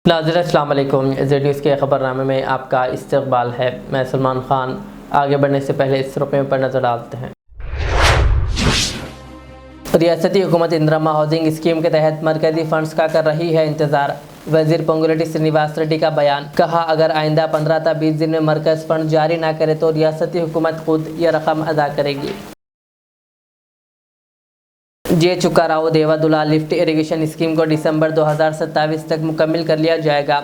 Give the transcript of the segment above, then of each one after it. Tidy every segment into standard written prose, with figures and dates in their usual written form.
नाज़रीन अस्सलाम वालेकुम। ज़ेड न्यूज़ के ख़बरनामे में आपका इस्तक़बाल है। मैं सलमान ख़ान। आगे बढ़ने से पहले इस रुपये पर नज़र डालते हैं। रियासती हुकूमत इंदिरा हाउसिंग स्कीम के तहत मरकज़ी फ़ंड्स का कर रही है इंतज़ार। वज़ीर पोंगुलेटी श्रीनिवास रेड्डी का बयान। कहा, अगर आइंदा 15 था 20 दिन में मरकज़ फ़ंड जारी ना करे तो रियासती हुकूमत खुद यह रकम अदा करेगी। जे चुका राव देवादुला लिफ्ट इरिगेशन स्कीम को दिसंबर 2027 तक मुकम्मिल कर लिया जाएगा।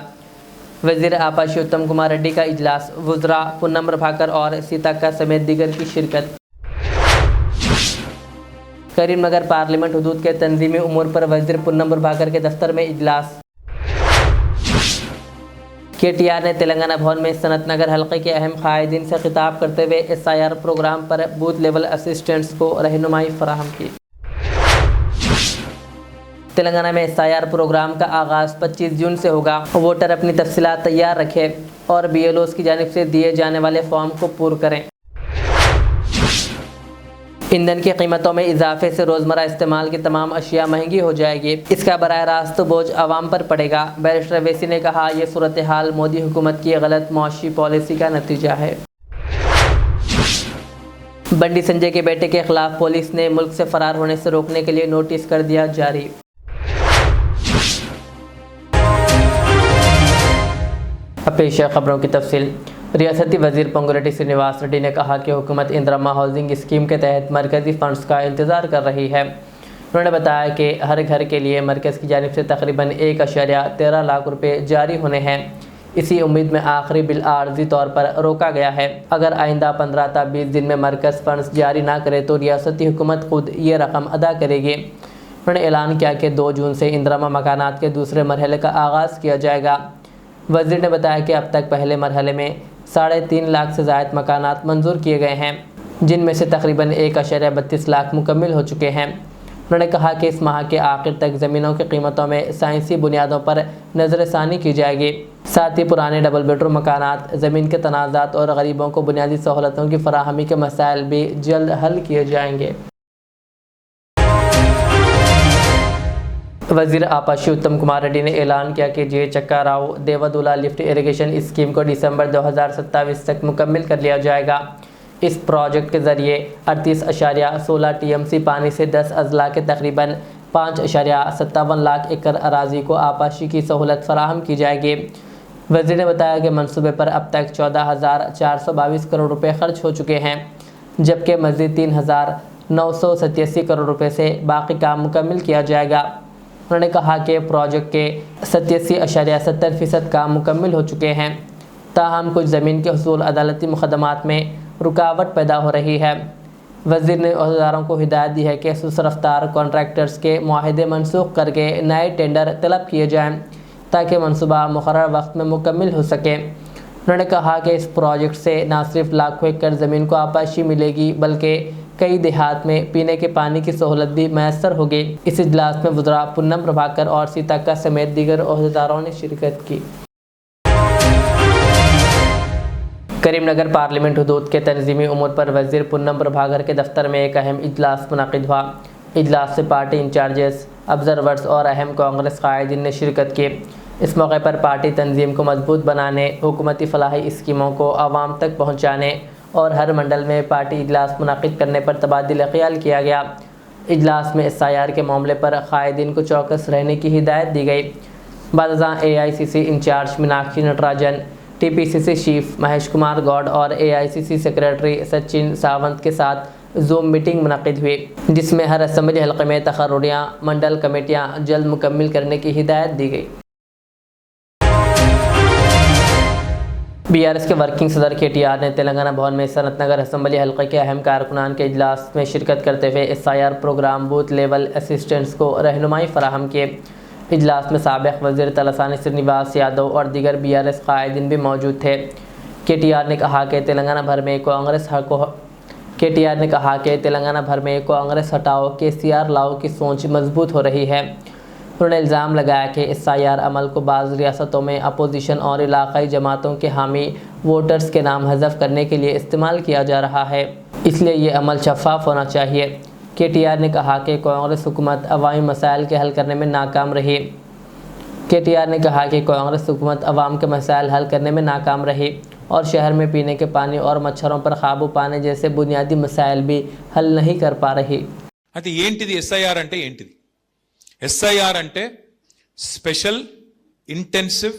वज़ीर आपाशी उत्तम कुमार रेड्डी का इजलास। वुज़रा पूनम प्रभाकर और सीताक्का समेत दीगर की शिरकत। करीमनगर पार्लियामेंट हदूद के तंजीमी उमूर पर वज़ीर पूनम प्रभाकर के दफ्तर में इजलास। KTR ने तेलंगाना भवन में सनत नगर हल्के के अहम कायदीन से खिताब करते हुए SIR प्रोग्राम पर बूथ लेवल असिस्टेंट्स को रहनुमाई फराहम की। तेलंगाना में SIR प्रोग्राम का आगाज़ 25 जून से होगा। वोटर अपनी तफसीलात तैयार रखें और BLOs की जानिब से दिए जाने वाले फॉर्म को पूरा करें। ईंधन की कीमतों में इजाफे से रोज़मर्रा इस्तेमाल की तमाम अशिया महंगी हो जाएगी। इसका बराह रास्त बोझ आवाम पर पड़ेगा। बैरिस्टर अवैसी ने कहा, यह सूरत हाल मोदी हुकूमत की गलत मुआशी पॉलिसी का नतीजा है। बंडी संजय के बेटे के खिलाफ पुलिस ने मुल्क से फरार होने से रोकने के लिए नोटिस कर दिया जारी। अब पेश है खबरों की तफसील। रियासती वज़ीर पोंगुलेटी श्रीनिवास रेड्डी ने कहा कि हुकूमत इंदिरा हाउसिंग स्कीम के तहत मरकज़ी फ़ंड्स का इंतज़ार कर रही है। उन्होंने बताया कि हर घर के लिए मरकज़ की जानिब से तकरीबन 1.13 लाख रुपये जारी होने हैं। इसी उम्मीद में आखिरी बिल आर्जी तौर पर रोका गया है। अगर आइंदा 15 था 20 दिन में मरकज़ फ़ंड्स जारी ना करे तो रियासती हुकूमत खुद ये रकम अदा करेगी। उन्होंने ऐलान किया कि 2 जून से इंदिरा मकानात के दूसरे मरहले का आगाज़ किया जाएगा। वज़ीर ने बताया कि अब तक पहले मरहले में 3.5 लाख से ज़ायद मकानात मंजूर किए गए हैं, जिनमें से तकरीबन 1.32 लाख मुकम्मिल हो चुके हैं। उन्होंने कहा कि इस माह के आखिर तक ज़मीनों की कीमतों में साइंसी बुनियादों पर नज़रसानी की जाएगी। साथ ही पुराने डबल बेडरूम मकानात, ज़मीन के तनाज़ात और गरीबों को बुनियादी सहूलतों की फराहमी के मसाइल भी जल्द हल किए जाएंगे। वज़ीर आपाशी उत्तम कुमार रेड्डी ने ऐलान किया कि जे चक्का राव देवादुला लिफ्ट इरिगेशन स्कीम को दिसंबर 2027 तक मुकम्मिल कर लिया जाएगा। इस प्रोजेक्ट के ज़रिए 38.16 TMC पानी से 10 अजला के तकरीबन 5.57 लाख एकड़ अराजी को आपाशी की सहूलत फराहम की जाएगी। वज़ीर ने बताया कि मनसूबे पर अब तक 14,422 करोड़ रुपये खर्च हो चुके हैं, जबकि मज़ीद 3,987 करोड़ रुपये से बाकी काम मुकम्मिल किया जाएगा। उन्होंने कहा कि प्रोजेक्ट के 87.70% काम मुकम्मिल हो चुके हैं, ताहम कुछ ज़मीन के हुसूल अदालती मुकदमात में रुकावट पैदा हो रही है। वज़ीर ने अहदेदारों को हिदायत दी है कि सुस्त रफ्तार कॉन्ट्रैक्टर्स के मुआहदे मनसूख करके नए टेंडर तलब किए जाएँ ताकि मनसूबा मुकर्रर वक्त में मुकम्मिल हो सके। उन्होंने कहा कि इस प्रोजेक्ट से न सिर्फ लाखों एकड़ ज़मीन को आपाशी मिलेगी, बल्कि कई देहात में पीने के पानी की सहूलत भी मैसर होगी। इस इजलास में वुज़रा पूनम प्रभाकर और सीताक्का समेत दीगर अहदेदारों ने शिरकत की। करीमनगर पार्लियामेंट हदूद के तंजीमी उमूर पर वज़ीर पूनम प्रभाकर के दफ्तर में एक अहम इजलास मुनक़िद हुआ। इजलास से पार्टी इंचार्जेस, ऑब्जर्वर्स और अहम कांग्रेस कायदीन ने शिरकत की। इस मौके पर पार्टी तंजीम को मजबूत बनाने, हुकूमती फलाही स्कीमों को आवाम तक पहुँचाने और हर मंडल में पार्टी इजलास मुनक़िद करने पर तबादिल ख्याल किया गया। इजलास में SIR के मामले पर कायदीन को चौकस रहने की हिदायत दी गई। बादशाह AICC in-charge Meenakshi Natarajan, TPCC chief Mahesh Kumar Goud और AICC सेक्रेटरी सचिन सावंत के साथ जूम मीटिंग मुनक़िद हुई, जिसमें हर असम्बली हल्के में तकर्रुरियाँ मंडल कमेटियाँ जल्द मुकम्मिल करने की हिदायत दी गई। BRS के वर्किंग सदर KTR ने तेलंगाना भवन में सनत नगर असम्बली हल्के के अहम कारकुनान के इजलास में शिरकत करते हुए SIR program booth level assistants को रहनुमाई फराहम किए। इजलास में साबिक़ वज़ीर तलसानी श्रीनिवास यादव और दीगर BRS कायदीन भी मौजूद थे। KTR ने कहा कि तेलंगाना भर में कांग्रेस हटाओ KCR लाओ की सोच मजबूत हो रही है। उन्होंने इल्ज़ाम लगाया कि SIR अमल को बाज़ रियासतों में अपोजिशन और इलाक़ाई जमातों के हामी वोटर्स के नाम हज़फ करने के लिए इस्तेमाल किया जा रहा है, इसलिए ये अमल शफ़ाफ़ होना चाहिए। KTR ने कहा कि कांग्रेस हुकूमत अवामी मसाइल के हल करने में नाकाम रही। केटीआर ने कहा कि कांग्रेस हुकूमत अवाम के मसाइल हल करने में नाकाम रही और शहर में पीने के पानी और मच्छरों पर काबू पाने जैसे बुनियादी मसाइल भी हल नहीं कर पा रही। అయితే ఏంటిది ఎస్ఐఆర్ అంటే ఏంటిది? ఎస్ఐఆర్ అంటే స్పెషల్ ఇంటెన్సివ్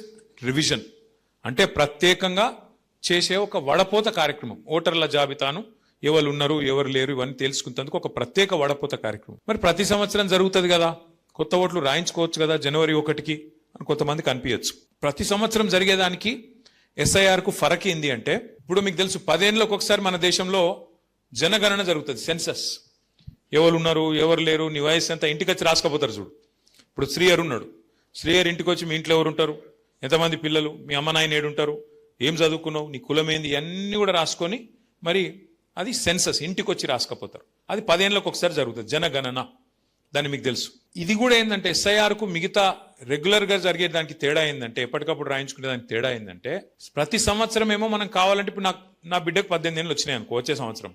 రివిజన్, అంటే ప్రత్యేకంగా చేసే ఒక వడపోత కార్యక్రమం. ఓటర్ల జాబితాను ఎవరు ఉన్నారు ఎవరు లేరు ఇవన్నీ తెలుసుకునేందుకు ఒక ప్రత్యేక వడపోత కార్యక్రమం. మరి ప్రతి సంవత్సరం జరుగుతుంది కదా, కొత్త ఓట్లు రాయించుకోవచ్చు కదా జనవరి 1కి అని కొంతమందికి అనిపించచ్చు. ప్రతి సంవత్సరం జరిగేదానికి ఎస్ఐఆర్కు ఫరక్ ఏంది అంటే, ఇప్పుడు మీకు తెలుసు 10 ఏళ్ళకి ఒకసారి మన దేశంలో జనగణన జరుగుతుంది, సెన్సస్. ఎవరు ఉన్నారు ఎవరు లేరు నీ వయసు ఎంత ఇంటికి వచ్చి రాసుకపోతారు చూడు. ఇప్పుడు శ్రీహర్ ఉన్నాడు, శ్రీహర్ ఇంటికి వచ్చి మీ ఇంట్లో ఎవరు ఉంటారు, ఎంతమంది పిల్లలు, మీ అమ్మ నాయన ఏడుంటారు, ఏం చదువుకున్నావు, నీ కులం ఏంది, అన్నీ కూడా రాసుకొని మరి అది సెన్సస్ ఇంటికి వచ్చి రాసుకపోతారు. అది 10 ఏళ్ళకి ఒకసారి జరుగుతుంది జనగణన, దాన్ని మీకు తెలుసు. ఇది కూడా ఏంటంటే ఎస్ఐఆర్కు మిగతా రెగ్యులర్గా జరిగే దానికి తేడా ఏంటంటే, ఎప్పటికప్పుడు రాయించుకునే దానికి తేడా ఏంటంటే, ప్రతి సంవత్సరం ఏమో మనం కావాలంటే ఇప్పుడు నా బిడ్డకు 18 ఏళ్ళు వచ్చినాయి అనుకో, వచ్చే సంవత్సరం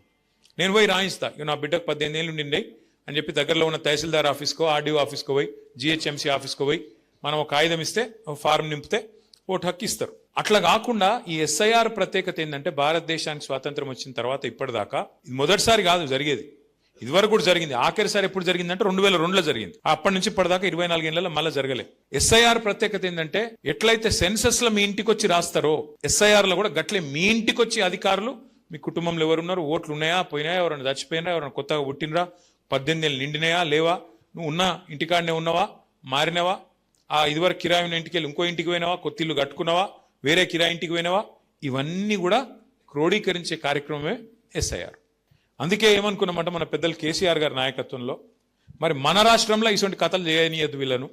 నేను పోయి రాయిస్తా, నా బిడ్డకు 18 ఏళ్ళు నిండే అని చెప్పి దగ్గరలో ఉన్న తహసీల్దార్ ఆఫీస్కో ఆర్డీఓ ఆఫీస్కో పోయి జిహెచ్ఎంసీ ఆఫీస్కో పోయి మనం ఒక కాగితం ఇస్తే ఫారం నింపితే ఓటు హక్కు ఇస్తారు. అట్లా కాకుండా ఈ ఎస్ఐఆర్ ప్రత్యేకత ఏంటంటే, భారతదేశానికి స్వాతంత్రం వచ్చిన తర్వాత ఇప్పటిదాకా ఇది మొదటిసారి కాదు జరిగేది, ఇదివరకు కూడా జరిగింది. ఆఖరిసారి ఎప్పుడు జరిగిందంటే 2002లో జరిగింది. అప్పటి నుంచి ఇప్పటిదాకా 24 ఏళ్లలో మళ్ళీ జరగలే. ఎస్ఐఆర్ ప్రత్యేకత ఏంటంటే, ఎట్లయితే సెన్సస్ లో మీ ఇంటికి వచ్చి రాస్తారో ఎస్ఐఆర్ లో కూడా గట్లే మీ ఇంటికి వచ్చి అధికారులు మీ కుటుంబంలో ఎవరున్నారు, ఓట్లు ఉన్నాయా పోయినాయా, ఎవరైనా చచ్చిపోయినా, ఎవరైనా కొత్తగా పుట్టినరా, 18 ఏళ్ళు నిండినాయా లేవా, నువ్వు ఉన్న ఇంటికాడనే ఉన్నావా మారినవా, ఆ ఇదివరకు కిరాయి ఉన్న ఇంటికి వెళ్ళి ఇంకో ఇంటికి పోయినావా, కొత్త ఇల్లు కట్టుకున్నావా, వేరే కిరాయి ఇంటికి పోయినావా, ఇవన్నీ కూడా క్రోడీకరించే కార్యక్రమమే ఎస్ఐఆర్. అందుకే ఏమనుకున్నామంటే మన పెద్దలు కేసీఆర్ గారి నాయకత్వంలో మరి మన రాష్ట్రంలో ఇటువంటి కథలు చేయనీయద్దు వీళ్ళను.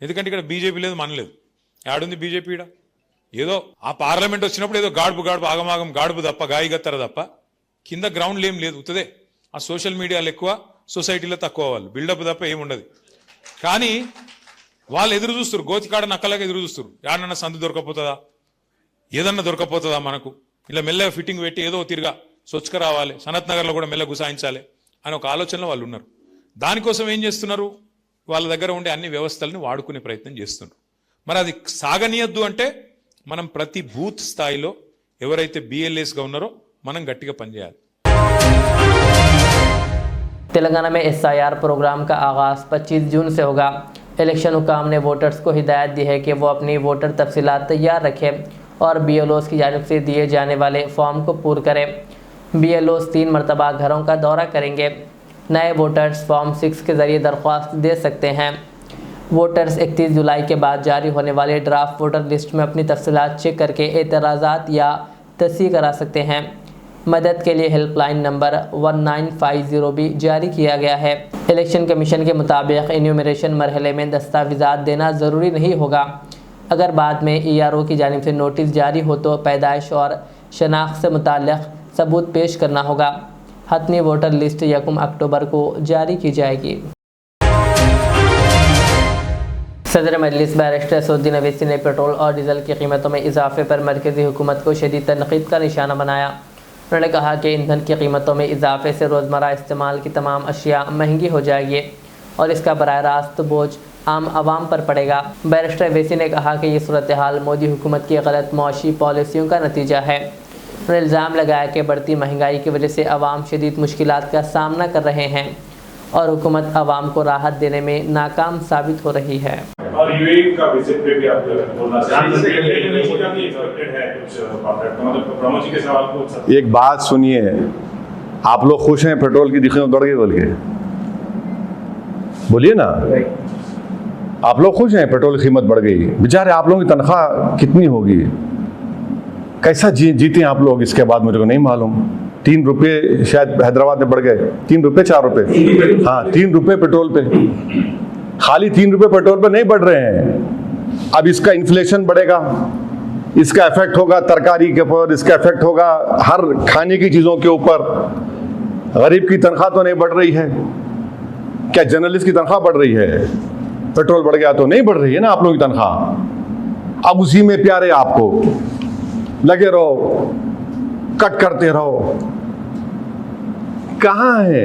ఎందుకంటే ఇక్కడ బీజేపీ లేదు మనలేదు, ఆడుంది బీజేపీ. ఏదో ఆ పార్లమెంట్ వచ్చినప్పుడు ఏదో గాడుపు ఆగమాగం గాడుపు తప్ప గాయగత్తర తప్ప కింద గ్రౌండ్లు ఏం లేదు, ఉత్తదే. ఆ సోషల్ మీడియాలో ఎక్కువ, సొసైటీలో తక్కువ, వాళ్ళు బిల్డప్ తప్ప ఏముండదు. కానీ వాళ్ళు ఎదురు చూస్తారు, గోతికాడ నక్కలాగా ఎదురు చూస్తారు, యాడన్నా సందు దొరకపోతుందా, ఏదన్నా దొరకపోతుందా మనకు, ఇలా మెల్లగా ఫిట్టింగ్ పెట్టి ఏదో తిరిగా స్వచ్ఛక రావాలి, సనత్ నగర్లో కూడా మెల్ల గుసాయించాలి అని ఒక ఆలోచనలో వాళ్ళు ఉన్నారు. దానికోసం ఏం చేస్తున్నారు, వాళ్ళ దగ్గర ఉండే అన్ని వ్యవస్థలను వాడుకునే ప్రయత్నం చేస్తున్నారు. మరి అది సాగనీయద్దు అంటే మనం ప్రతి బూత్ స్థాయిలో ఎవరైతే BLAsగా ఉన్నారో మనం గట్టిగా పనిచేయాలి. तेलंगाना में SIR प्रोग्राम का आगाज़ 25 जून से होगा। इलेक्शन हुकाम ने वोटर्स को हिदायत दी है कि वो अपनी वोटर तफसीलात तैयार रखें और BLOs की जानिब से दिए जाने वाले फॉर्म को पूरा करें। BLOs 3 मरतबा घरों का दौरा करेंगे। नए वोटर्स फॉर्म 6 के ज़रिए दरख्वास्त दे सकते हैं। वोटर्स 31 जुलाई के बाद जारी होने वाले ड्राफ्ट वोटर लिस्ट में अपनी तफसीलात चेक करके एतराज़ात या तस्दीक करा सकते हैं। मदद के लिए हेल्पलाइन नंबर 1950 भी जारी किया गया है। इलेक्शन कमीशन के मुताबिक इन्यूमरेशन मरहले में दस्तावेज़ात देना ज़रूरी नहीं होगा। अगर बाद में ERO की जानिब से नोटिस जारी हो तो पैदाइश और शनाख्त से मुताल्लिक़ सबूत पेश करना होगा। हतमी वोटर लिस्ट 1 अक्टूबर को जारी की जाएगी। सदर मजलिस बैरिस्टर असदुद्दीन अवैसी ने पेट्रोल और डीजल की कीमतों में इजाफे पर मरकज़ी हुकूमत को शदीद तनक़ीद का निशाना बनाया। उन्होंने कहा कि ईंधन की कीमतों में इजाफे से रोज़मर्रा इस्तेमाल की तमाम अशिया महंगी हो जाएगी और इसका बराह रास्त बोझ आम आवाम पर पड़ेगा। बैरिस्टर अवैसी ने कहा कि ये सूरत हाल मोदी हुकूमत की गलत मुआशी पॉलिसियों का नतीजा है। उन्होंने इल्ज़ाम लगाया कि बढ़ती महंगाई की वजह से आवाम शदीद मुश्किलात का सामना कर रहे हैं और हुकूमत आवाम को राहत देने में नाकाम साबित हो रही है। और यूएई का विजिट पे भी आप बोलना चाहते हैं, प्रमोद जी के सवाल को। एक बात सुनिए, आप लोग खुश हैं पेट्रोल की कीमत बढ़ गई बोल के? बोलिए ना, आप लोग खुश हैं पेट्रोल की कीमत बढ़ गई? बेचारे आप लोगों की तनख्वाह कितनी होगी, कैसा जीते आप लोग, इसके बाद मुझे को नहीं मालूम। 3 रुपये शायद हैदराबाद में बढ़ गए, 3 रुपये 4 रुपये, हाँ 3 रुपये पेट्रोल पे, खाली 3 रुपये पेट्रोल पे नहीं बढ़ रहे हैं। अब इसका इन्फ्लेशन बढ़ेगा, इसका इफेक्ट होगा तरकारी के ऊपर, इसका इफेक्ट होगा हर खाने की चीज़ों के ऊपर। गरीब की तनख्वाह तो नहीं बढ़ रही है, क्या जर्नलिस्ट की तनख्वाह बढ़ रही है? पेट्रोल बढ़ गया तो नहीं बढ़ रही है ना आप लोगों की तनख्वाह। अब उसी में प्यारे आपको लगे रहो, कट करते रहो, कहाँ है?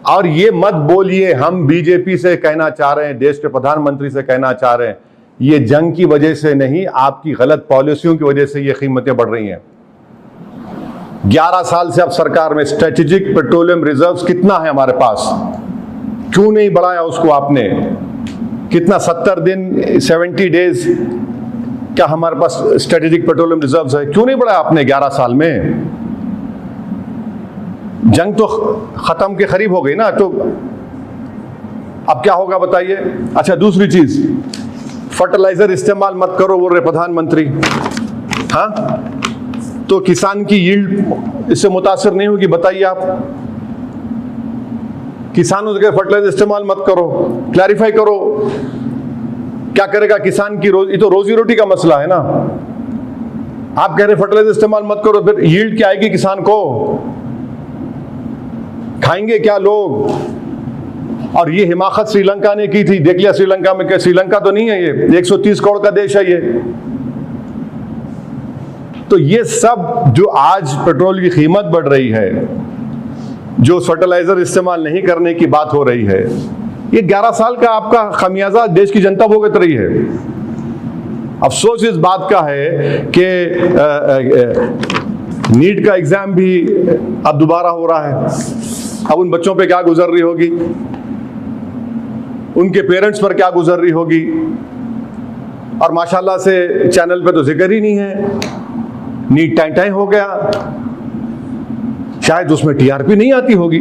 और ये मत बोलिए, हम बीजेपी से कहना चाह रहे हैं, देश के प्रधानमंत्री से कहना चाह रहे हैं, ये जंग की वजह से नहीं, आपकी गलत पॉलिसियों की वजह से ये कीमतें बढ़ रही हैं। 11 साल से अब सरकार में स्ट्रेटेजिक पेट्रोलियम रिजर्व्स कितना है हमारे पास, क्यों नहीं बढ़ाया उसको आपने? कितना 70 दिन 70 डेज क्या हमारे पास स्ट्रेटेजिक पेट्रोलियम रिजर्व्स है, क्यों नहीं बढ़ाया आपने 11 साल में? जंग तो खत्म के करीब हो गई ना, तो अब क्या होगा बताइए? अच्छा, दूसरी चीज, फर्टिलाइजर इस्तेमाल मत करो बोल रहे प्रधानमंत्री। हाँ, तो किसान की यील्ड इससे मुतासिर नहीं होगी, बताइए आप। किसानों से फर्टिलाइजर इस्तेमाल मत करो, क्लैरिफाई करो क्या करेगा किसान की ये तो रोजी रोटी का मसला है ना। आप कह रहे फर्टिलाइजर इस्तेमाल मत करो, फिर यील्ड क्या आएगी किसान को? खाएंगे क्या लोग? और ये हिमाकत श्रीलंका ने की थी, देख लिया श्रीलंका में, क्या श्रीलंका तो नहीं है ये, 130 करोड़ का देश है ये। तो ये सब जो आज पेट्रोल की कीमत बढ़ रही है, जो फर्टिलाइजर इस्तेमाल नहीं करने की बात हो रही है, ये 11 साल का आपका खमियाजा देश की जनता भुगत रही है। अफसोस इस बात का है कि नीट का एग्जाम भी अब दोबारा हो रहा है। अब उन बच्चों पे क्या गुजर रही होगी, उनके पेरेंट्स पर क्या गुजर रही होगी। और माशाल्लाह से चैनल पे तो जिक्र ही नहीं है, नीट टाइम हो गया, शायद उसमें टीआरपी नहीं आती होगी।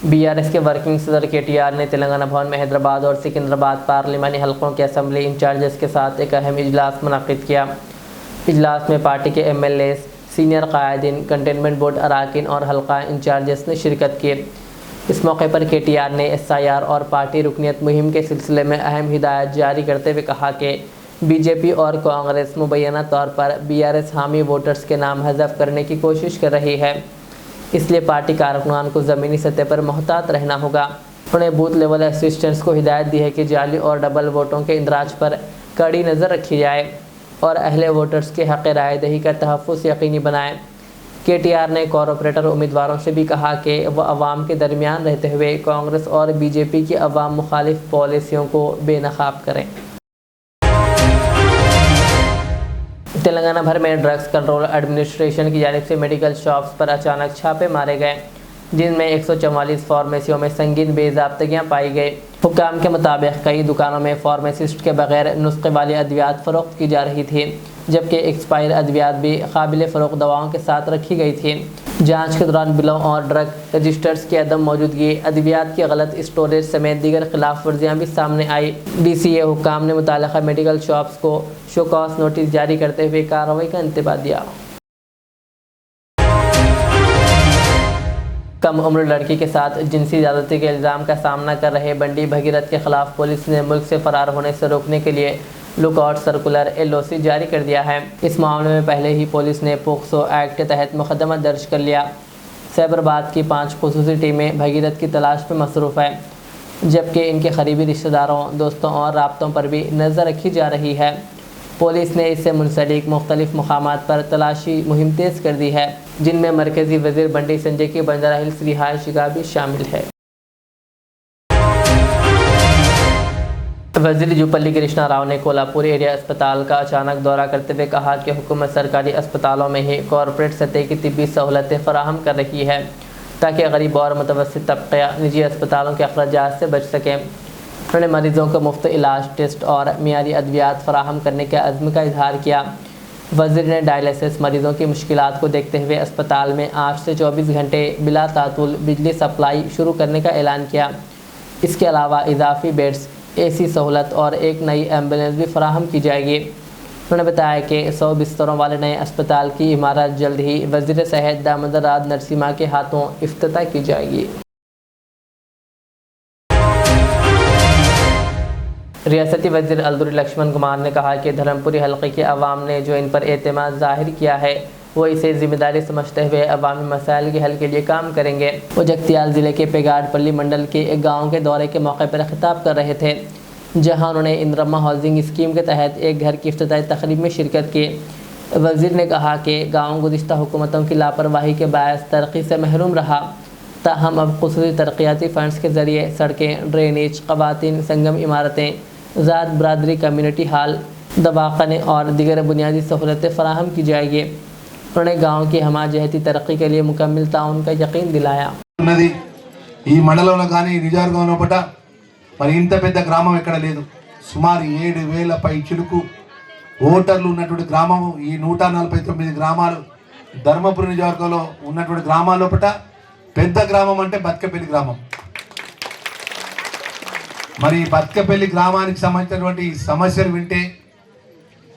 बीआरएस के वर्किंग सदर केटीआर ने तेलंगाना भवन में हैदराबाद और सिकंदराबाद पार्लिमानी हलकों के असेंबली इंचार्जेस के साथ एक अहम इजलास मुनक़िद किया। इजलास में पार्टी के एमएलए, सीनियर कायदीन, कंटेनमेंट बोर्ड अराकीन और हल्का इंचार्जेस ने शिरकत की। इस मौके पर केटीआर ने एसआईआर और पार्टी रुकनीत मुहिम के सिलसिले में अहम हिदायत जारी करते हुए कहा कि बीजेपी और कांग्रेस मुबैना तौर पर बीआरएस हामी वोटर्स के नाम हज़फ करने की कोशिश कर रही है, इसलिए पार्टी कारकुनान को ज़मीनी सतह पर मोहतात रहना होगा। उन्होंने बूथ लेवल असिस्टेंट्स को हिदायत दी है कि जाली और डबल वोटों के इंदराज पर कड़ी नज़र रखी जाए और अहले वोटर्स के हक़ राय दही का तहफ़्फ़ुज़ यकीनी बनाएं। केटीआर ने कॉरपोरेटर उम्मीदवारों से भी कहा कि वह अवाम के दरमियान रहते हुए कांग्रेस और बीजेपी की अवाम मुखालिफ पॉलिसियों को बेनकाब करें। तेलंगाना भर में ड्रग्स कंट्रोल एडमिनिस्ट्रेशन की जानिब से मेडिकल शॉप्स पर अचानक छापे मारे गए, जिनमें 144 फार्मेसियों में संगीन बेज़ाब्तगियाँ पाई गई। हुक्काम के मुताबिक कई दुकानों में फार्मासिस्ट के बगैर नुस्खे वाली अद्वियात फ़रोख्त की जा रही थी, जबकि एक्सपायर अद्वियात भी काबिल फ़रोख्त दवाओं के साथ रखी गई थी। जांच के दौरान बिलों और ड्रग रजिस्टर्स की अदम मौजूदगी, अद्वियात की गलत स्टोरेज समेत दीगर खिलाफ वर्जियाँ भी सामने आई। DCA हुक्काम ने मुताल्लिक़ा मेडिकल शॉप्स को शो कॉज नोटिस जारी करते हुए कार्रवाई का इंतबाह दिया। कम उम्र लड़की के साथ जिनसी ज़्यादती के इल्ज़ाम का सामना कर रहे बंडी भगीरथ के खिलाफ पुलिस ने मुल्क से फ़रार होने से रोकने के लिए लुकआउट सर्कुलर LOC जारी कर दिया है। इस मामले में पहले ही पुलिस ने पोक्सो एक्ट के तहत मुकदमा दर्ज कर लिया। सैबराबाद की 5 खुसूसी टीमें भगीरथ की तलाश में मसरूफ़ है, जबकि इनके करीबी रिश्तेदारों, दोस्तों और राब्तों पर भी नज़र रखी जा रही है। पुलिस ने इससे मुंसलिक मुख्तलिफ मकामात पर तलाशी मुहिम तेज़ कर दी है, जिनमें मरकज़ी वज़ीर बंडी संजय की बंजारा हिल्स रिहायश गाह भी शामिल है। वज़ीर जुपल्ली कृष्णा राव ने कोल्हापुर एरिया अस्पताल का अचानक दौरा करते हुए कहा कि हुकूमत सरकारी अस्पतालों में ही कॉरपोरेट सतह की तिब्बी सहूलतें फराहम कर रही है, ताकि गरीब और मुतवस्सित तबक़ा निजी अस्पतालों के अखराजात से बच सकें। उन्होंने मरीज़ों को मुफ्त इलाज, टेस्ट और मियारी अद्वियात फराहम करने के अज़्म का इजहार किया। वज़ीर ने डायलिसिस मरीज़ों की मुश्किलात को देखते हुए अस्पताल में 8 से 24 घंटे बिला तातुल बिजली सप्लाई शुरू करने का ऐलान किया। इसके अलावा इजाफी बेड्स, AC सहूलत और एक नई एम्बुलेंस भी फराहम की जाएगी। उन्होंने बताया कि 100 बिस्तरों वाले नए अस्पताल की इमारत जल्द ही वज़ीर सेहत दामोदर राज नरसिम्हा के हाथों इफ्तिताह की जाएगी। रियासती वज़ीर अल्दुर्री लक्ष्मण कुमार ने कहा कि धर्मपुरी हल्के के अवाम ने जो इन पर एतमाद ज़ाहिर किया है, वो इसे ज़िम्मेदारी समझते हुए अवामी मसाइल के हल के लिए काम करेंगे। वो जगतियाल ज़िले के पेगाडपल्ली मंडल के एक गाँव के दौरे के मौके पर खिताब कर रहे थे, जहाँ उन्होंने इंदिरम्मा हाउसिंग स्कीम के तहत एक घर की इफ्तिताई तकरीब में शिरकत की। वज़ीर ने कहा कि गाँव गुज़िश्ता हुकूमतों की लापरवाही के बायस तरक्की से महरूम रहा। ताहम अब खुसूसी तरक्याती फ़ंड्स के ज़रिए सड़कें, ड्रेनेज, ख़वातीन संगम इमारतें, ज़ात बरादरी कम्युनिटी हॉल, दवाखाने और दीगर बुनियादी सहूलतें फ़राहम की जाएगी। उन्होंने गाँव की हमाजहती तरक्की के लिए मुकम्मल ताउन का यकीन दिलाया। ఈ మండలంలో కానీ నిజార్గంలో పట మరి ఇంత పెద్ద గ్రామం ఎక్కడ లేదు. సుమారు 7,000 పై చిలుకు ఓటర్లు ఉన్నటువంటి గ్రామం ఈ 149 గ్రామాలు ధర్మపురి నియోజకవర్గంలో ఉన్నటువంటి గ్రామాల్లో పట పెద్ద గ్రామం అంటే బత్కపల్లి గ్రామం. మరి బత్కపల్లి గ్రామానికి సంబంధించినటువంటి సమస్యలు వింటే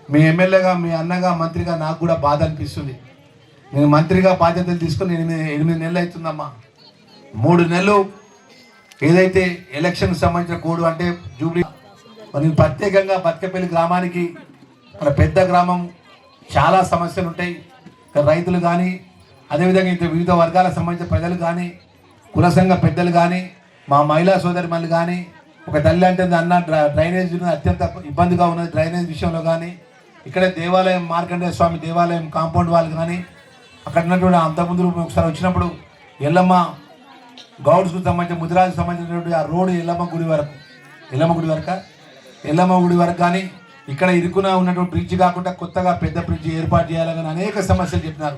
మీ ఎమ్మెల్యేగా, మీ అన్నగా, మంత్రిగా నాకు కూడా బాధ అనిపిస్తుంది. నేను మంత్రిగా బాధ్యతలు తీసుకొని 8 నెలలు అవుతుందమ్మా. 3 నెలలు ఏదైతే ఎలక్షన్ సంబంధించిన కోడ్ అంటే జూబ్లీ మరి ప్రత్యేకంగా బత్కపల్లి గ్రామానికి మన పెద్ద గ్రామం చాలా సమస్యలు ఉంటాయి. రైతులు కానీ అదేవిధంగా ఇంత వివిధ వర్గాలకు సంబంధించిన ప్రజలు కానీ కుల సంఘ పెద్దలు కానీ మా మహిళా సోదరిమణులు కానీ ఒక తల్లి అంటే అన్న డ్రైనేజ్ అత్యంత ఇబ్బందిగా ఉన్నది. డ్రైనేజ్ విషయంలో కానీ ఇక్కడ దేవాలయం మార్కండేయ స్వామి దేవాలయం కాంపౌండ్ వాళ్ళు కానీ అక్కడ ఉన్నటువంటి అంతకుముందు ఒకసారి వచ్చినప్పుడు ఎల్లమ్మ గౌడ్స్కు సంబంధించిన ముదిరాజుకు సంబంధించినటువంటి ఆ రోడ్డు ఎల్లమ్మ గుడి వరకు కానీ ఇక్కడ ఇరుకున ఉన్నటువంటి బ్రిడ్జ్ కాకుండా కొత్తగా పెద్ద బ్రిడ్జ్ ఏర్పాటు చేయాలని అనేక సమస్యలు చెప్పినారు.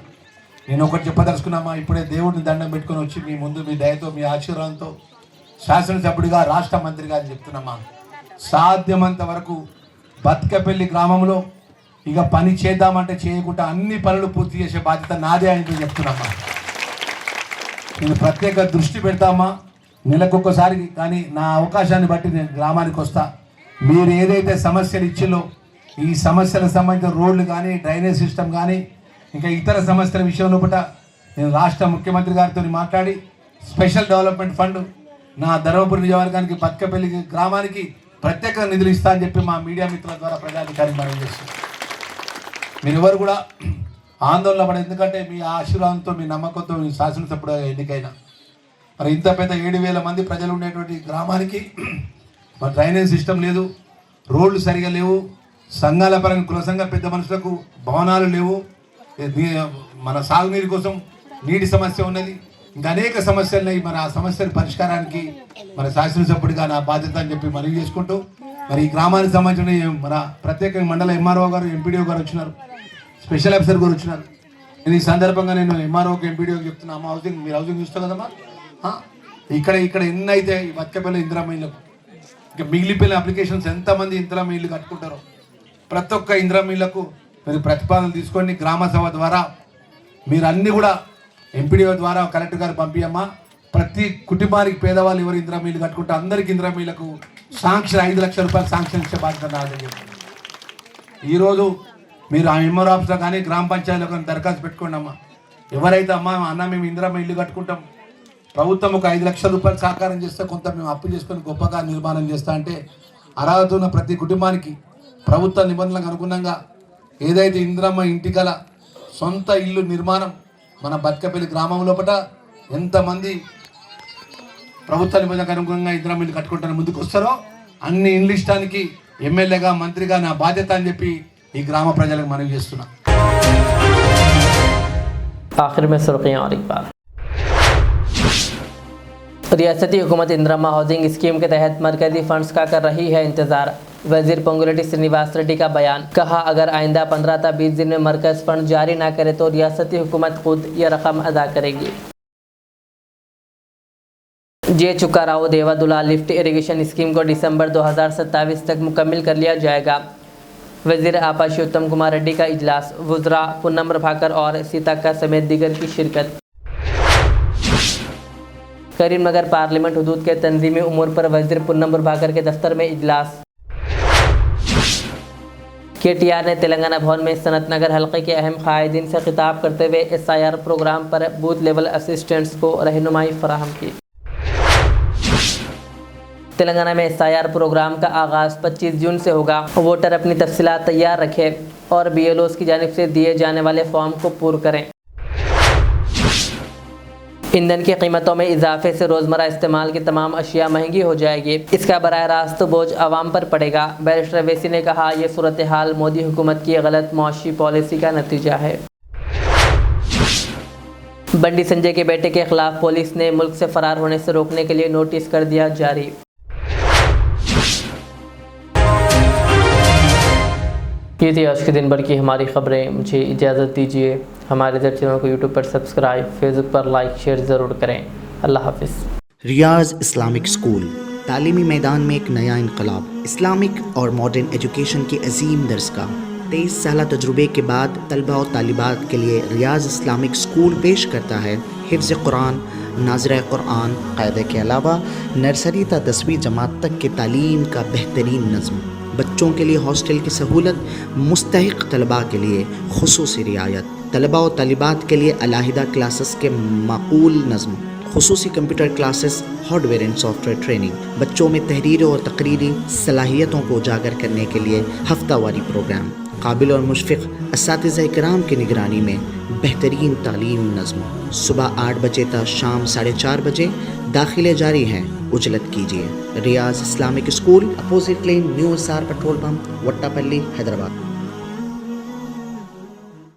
నేను ఒకటి చెప్పదలుచుకున్నామా, ఇప్పుడే దేవుడిని దండం పెట్టుకొని వచ్చి మీ ముందు మీ దయతో మీ ఆశీర్వాదంతో శాసనసభ్యుడిగా రాష్ట్ర మంత్రిగా చెప్తున్నామా, సాధ్యమంత వరకు బత్కపల్లి గ్రామంలో ఇక పని చేద్దామంటే చేయకుండా అన్ని పనులు పూర్తి చేసే బాధ్యత నాదే అని చెప్తున్నామా. నేను ప్రత్యేక దృష్టి పెడతామా, నెలకొకసారి కానీ నా అవకాశాన్ని బట్టి నేను గ్రామానికి వస్తా. మీరు ఏదైతే సమస్యలు ఇచ్చిలో ఈ సమస్యలకు సంబంధించిన రోడ్లు కానీ డ్రైనేజ్ సిస్టమ్ కానీ ఇంకా ఇతర సమస్యల విషయంలో పట నేను రాష్ట్ర ముఖ్యమంత్రి గారితో మాట్లాడి స్పెషల్ డెవలప్మెంట్ ఫండ్ నా ధర్మపురి నియోజకవర్గానికి బత్కపల్లి గ్రామానికి ప్రత్యేక నిధులు ఇస్తా అని చెప్పి మా మీడియా మిత్రుల ద్వారా ప్రజాధికారికి మనం చేస్తాం. మీరు ఎవరు కూడా ఆందోళన పడదు, ఎందుకంటే మీ ఆశీర్వాదంతో మీ నమ్మకంతో మీ శాసనసభ్యుడు ఎన్నికైనా మరి ఇంత పెద్ద 7,000 మంది ప్రజలు ఉండేటువంటి గ్రామానికి మరి డ్రైనేజ్ సిస్టమ్ లేదు, రోడ్లు సరిగా లేవు, సంఘాల పరంగా కుల సంఘ పెద్ద మనుషులకు భవనాలు లేవు, మన సాగునీరు కోసం నీటి సమస్య ఉన్నది, ఇంకా అనేక సమస్యలున్నాయి. మరి ఆ సమస్యల పరిష్కారానికి మన శాసనసభ్యుడిగా నా బాధ్యత అని చెప్పి మనవి చేసుకుంటూ మరి ఈ గ్రామానికి సంబంధించిన మన ప్రత్యేక మండల ఎంఆర్ఓ గారు, ఎంపీడీఓ గారు వచ్చినారు, స్పెషల్ ఆఫీసర్ గారు వచ్చినారు. నేను ఈ సందర్భంగా నేను ఎంఆర్ఓకి ఎంపీడీఓకి చెప్తున్నా, అమ్మ హౌసింగ్ మీరు హౌసింగ్ చూస్తావు కదమ్మా, ఇక్కడ ఎన్ని అయితే ఈ బత్కపల్లి ఇందిరమ్మ ఇళ్ళకు ఇంకా మిగిలిపోయిన అప్లికేషన్స్ ఎంతమంది ఇందిరమ్మ ఇల్లు కట్టుకుంటారో ప్రతి ఒక్క ఇందిరమ్మ ఇళ్లకు మీరు ప్రతిపాదనలు తీసుకొని గ్రామ సభ ద్వారా మీరు అన్ని కూడా ఎంపీడీఓ ద్వారా కలెక్టర్ గారు పంపియమ్మా. ప్రతి కుటుంబానికి పేదవాళ్ళు ఎవరు ఇందిరమ్మ ఇల్లు కట్టుకుంటే అందరికి ఇందిరమ్మ ఇళ్లకు శాంక్షన్ 5 లక్షల రూపాయలు శాంక్షన్ ఇచ్చే బాధ్యత నాదని చెప్పి ఈరోజు మీరు ఆ ఎంఆర్ ఆఫీస్లో కానీ గ్రామ పంచాయతీలో కానీ దరఖాస్తు పెట్టుకోండి అమ్మా. ఎవరైతే అన్న మేము ఇందిరమ్మ ఇల్లు కట్టుకుంటాం, ప్రభుత్వం ఒక 5 లక్షల రూపాయలు సహకారం చేస్తే కొంత మేము అప్పు చేసుకొని గొప్పగా నిర్మాణం చేస్తా అంటే అర్హత ఉన్న ప్రతి కుటుంబానికి ప్రభుత్వ నిబంధనలకు అనుగుణంగా ఏదైతే ఇందిరమ్మ ఇంటికల సొంత ఇల్లు నిర్మాణం మన బత్కపల్లి గ్రామం లోపల ఎంతమంది ప్రభుత్వ నిబంధనలకు అనుగుణంగా ఇందిరమ్మ ఇల్లు కట్టుకుంటారని ముందుకు వస్తారో అన్ని ఇల్లు ఇష్టానికి ఎమ్మెల్యేగా మంత్రిగా నా బాధ్యత అని చెప్పి ఈ గ్రామ ప్రజలకు మనవి చేస్తున్నా. आखिर में सुर्खियां और एक बार, रियासती हुकूमत इंदिरम्मा हाउसिंग स्कीम के तहत मरकजी फंड्स का कर रही है इंतजार। वजीर पोंगुलेटी श्रीनिवास रेड्डी का बयान, कहा अगर आइंदा 15 था 20 दिन में मरकज फंड जारी ना करे तो रियासती हुकूमत खुद यह रकम अदा करेगी। जे चुका राव देवादुला लिफ्ट इरिगेशन स्कीम को दिसंबर 2027 तक मुकम्मल कर लिया जाएगा। वजीर आपाशी उत्तम कुमार रेड्डी का इजलास, वुज़रा पूनम प्रभाकर और सीताक्का समेत दीगर की शिरकत। करीमनगर पार्लियामेंट हदूद के तंजीमी उमूर पर वजीर पूनम प्रभाकर के दफ्तर में इजलास। KTR ने तेलंगाना भवन में सनत नगर हल्के के अहम कायदीन से खिताब करते हुए SIR प्रोग्राम पर बूथ लेवल असिस्टेंट्स को रहनुमाई फराहम की। तेलंगाना में SIR प्रोग्राम का आगाज़ 25 जून से होगा। वोटर अपनी तफसीलात तैयार रखें और BLOs की जानिब से दिए जाने वाले फॉर्म को पूरा करें। ईंधन की कीमतों में इजाफे से रोज़मर्रा इस्तेमाल की तमाम अशिया महंगी हो जाएगी, इसका बराह रास्त बोझ आवाम पर पड़ेगा। बैरिस्टर अवैसी ने कहा, यह सूरत हाल मोदी हुकूमत की गलत मुआशी पॉलिसी का नतीजा है। बंडी संजय के बेटे के खिलाफ पुलिस ने मुल्क से फरार होने से रोकने के लिए नोटिस कर दिया जारी। ये थी आज के दिन भर की हमारी खबरें। मुझे इजाज़त दीजिए। हमारे चैनल को यूट्यूब पर सब्सक्राइब, फेसबुक पर लाइक शेयर ज़रूर करें। अल्लाह हाफिज़। रियाज इस्लामिक स्कूल तालीमी मैदान में एक नया इनकलाब। इस्लामिक और मॉडर्न एजुकेशन की अजीम दरसगाह। 23 साल तजुर्बे के बाद तलबा और तालिबात के लिए रियाज इस्लामिक स्कूल पेश करता है हिफ्ज़ कुरान, नाज़िरा कुरान क़ायदे के अलावा नर्सरी ता 10वीं जमात तक की तालीम का बेहतरीन नज़्म। बच्चों के लिए हॉस्टल की सहूलत, मुस्तहिक़ तलबा के लिए खुसूसी रियायत, तलबा और तालिबात के लिए अलहदा क्लासेस के माकूल नज़्म, खुसूसी computer classes, hardware and software training, बच्चों में तहरीरी और तकरीरी सलाहियतों को उजागर करने के लिए हफ्तावारी प्रोग्राम, काबिल और मुशफ़िक़ असातिज़ा इकराम की निगरानी में बेहतरीन तालीम नज़्म। सुबह 8 बजे तक शाम 4:30 बजे दाखिले जारी हैं। उजलत कीजिए। Riyaz Islamic school, opposite lane, new SR petrol pump, Vattepally, Hyderabad.